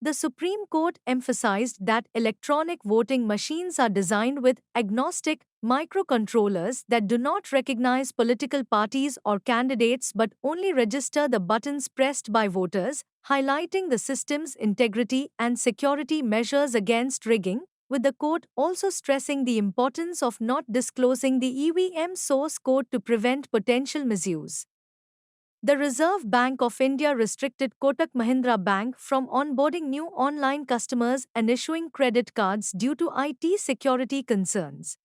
The Supreme Court emphasized that electronic voting machines are designed with agnostic microcontrollers that do not recognize political parties or candidates but only register the buttons pressed by voters, highlighting the system's integrity and security measures against rigging, with the court also stressing the importance of not disclosing the EVM source code to prevent potential misuse. The Reserve Bank of India restricted Kotak Mahindra Bank from onboarding new online customers and issuing credit cards due to IT security concerns.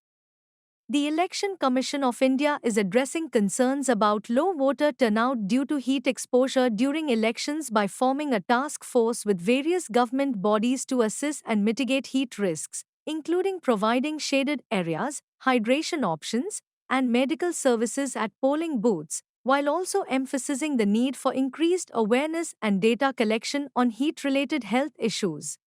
The Election Commission of India is addressing concerns about low voter turnout due to heat exposure during elections by forming a task force with various government bodies to assess and mitigate heat risks, including providing shaded areas, hydration options, and medical services at polling booths, while also emphasizing the need for increased awareness and data collection on heat-related health issues.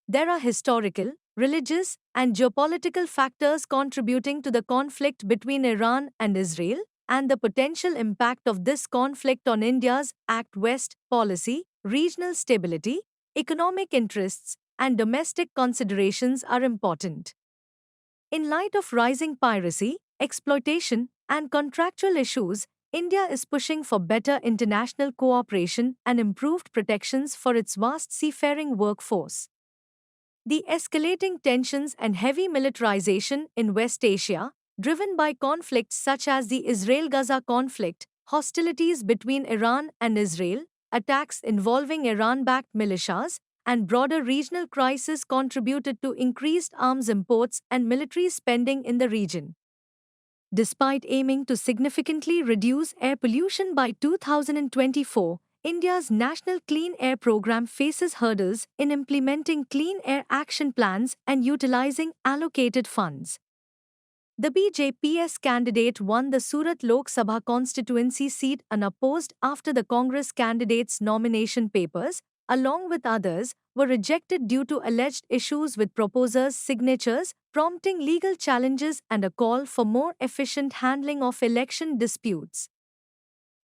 There are historical, religious, and geopolitical factors contributing to the conflict between Iran and Israel, and the potential impact of this conflict on India's Act West policy, regional stability, economic interests, and domestic considerations are important. In light of rising piracy, exploitation, and contractual issues, India is pushing for better international cooperation and improved protections for its vast seafaring workforce. The escalating tensions and heavy militarization in West Asia, driven by conflicts such as the Israel-Gaza conflict, hostilities between Iran and Israel, attacks involving Iran-backed militias, and broader regional crises contributed to increased arms imports and military spending in the region. Despite aiming to significantly reduce air pollution by 2024, India's National Clean Air Program faces hurdles in implementing clean air action plans and utilizing allocated funds. The BJP's candidate won the Surat Lok Sabha constituency seat unopposed after the Congress candidate's nomination papers, along with others, were rejected due to alleged issues with proposers' signatures, prompting legal challenges and a call for more efficient handling of election disputes.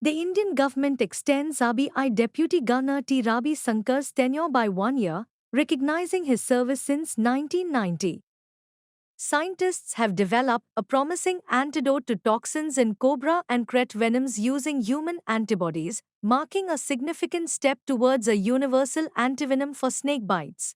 The Indian government extends RBI Deputy Governor T. Ravi Shankar's tenure by 1 year, recognizing his service since 1990. Scientists have developed a promising antidote to toxins in cobra and krait venoms using human antibodies, marking a significant step towards a universal antivenom for snake bites.